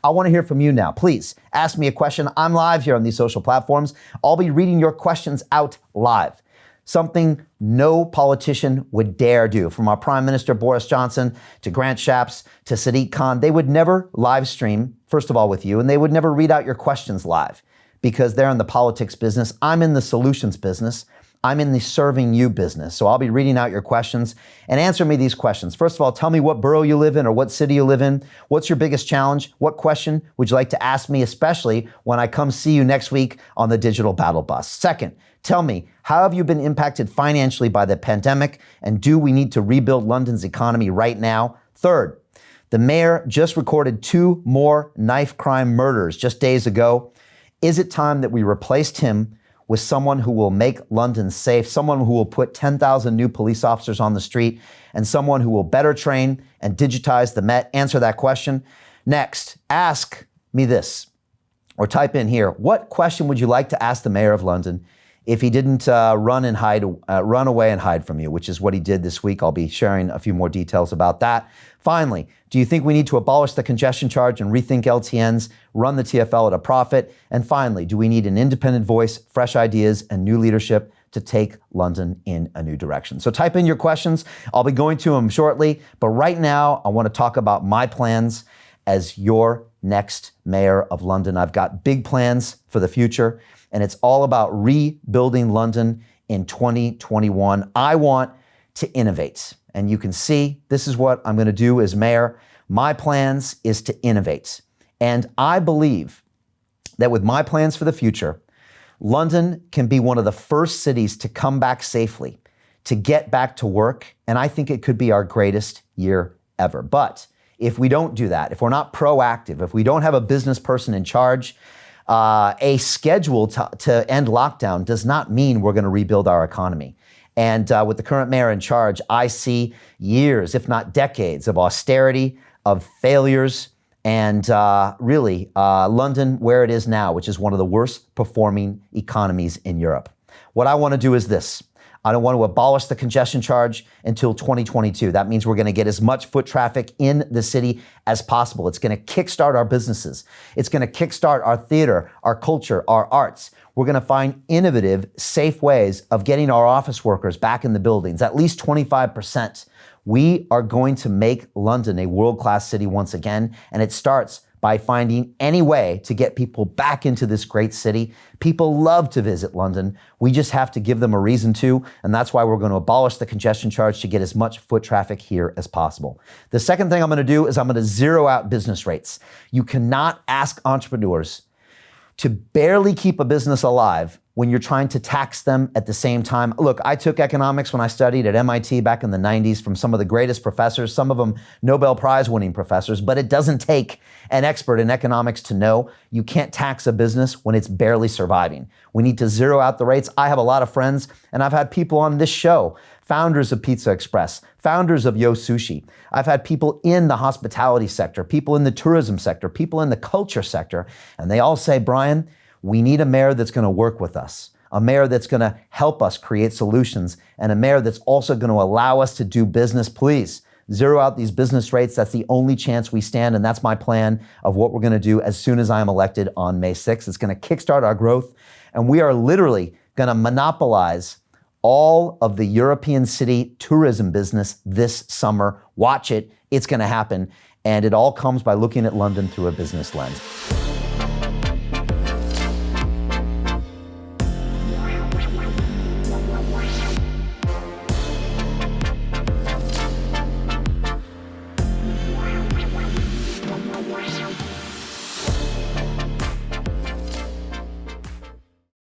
I want to hear from you now. Please ask me a question. I'm live here on these social platforms. I'll be reading your questions out live. Something no politician would dare do. From our Prime Minister Boris Johnson to Grant Shapps to Sadiq Khan, they would never live stream, first of all, with you, and they would never read out your questions live because they're in the politics business. I'm in the solutions business. I'm in the serving you business. So I'll be reading out your questions and answer me these questions. First of all, tell me what borough you live in or what city you live in. What's your biggest challenge? What question would you like to ask me, especially when I come see you next week on the Digital Battle Bus? Second, tell me, how have you been impacted financially by the pandemic? And do we need to rebuild London's economy right now? Third, the mayor just recorded 2 more knife crime murders just days ago. Is it time that we replaced him with someone who will make London safe, someone who will put 10,000 new police officers on the street, and someone who will better train and digitize the Met? Answer that question. Next, ask me this, or type in here, what question would you like to ask the mayor of London if he didn't run away and hide from you, which is what he did this week? I'll be sharing a few more details about that. Finally, do you think we need to abolish the congestion charge and rethink LTNs, run the TfL at a profit? And finally, do we need an independent voice, fresh ideas, and new leadership to take London in a new direction? So type in your questions. I'll be going to them shortly. But right now, I want to talk about my plans as your next mayor of London. I've got big plans for the future, and it's all about rebuilding London in 2021. I want to innovate. And you can see this is what I'm going to do as mayor. My plans is to innovate. And I believe that with my plans for the future, London can be one of the first cities to come back safely, to get back to work. And I think it could be our greatest year ever. But if we don't do that, if we're not proactive, if we don't have a business person in charge, a schedule to end lockdown does not mean we're going to rebuild our economy. And with the current mayor in charge, I see years, if not decades, of austerity, of failures, and really London where it is now, which is one of the worst performing economies in Europe. What I want to do is this. I don't want to abolish the congestion charge until 2022. That means we're going to get as much foot traffic in the city as possible. It's going to kickstart our businesses. It's going to kickstart our theater, our culture, our arts. We're going to find innovative, safe ways of getting our office workers back in the buildings, at least 25%. We are going to make London a world-class city once again, and it starts by finding any way to get people back into this great city. People love to visit London. We just have to give them a reason to, and that's why we're going to abolish the congestion charge to get as much foot traffic here as possible. The second thing I'm going to do is I'm going to zero out business rates. You cannot ask entrepreneurs to barely keep a business alive when you're trying to tax them at the same time. Look, I took economics when I studied at MIT back in the 90s from some of the greatest professors, some of them Nobel Prize winning professors, but it doesn't take an expert in economics to know you can't tax a business when it's barely surviving. We need to zero out the rates. I have a lot of friends, and I've had people on this show, founders of Pizza Express, founders of Yo Sushi. I've had people in the hospitality sector, people in the tourism sector, people in the culture sector, and they all say, Brian, we need a mayor that's going to work with us, a mayor that's going to help us create solutions, and a mayor that's also going to allow us to do business. Please zero out these business rates. That's the only chance we stand, and that's my plan of what we're going to do as soon as I am elected on May 6th. It's going to kickstart our growth, and we are literally going to monopolize all of the European city tourism business this summer. Watch it. It's going to happen, and it all comes by looking at London through a business lens.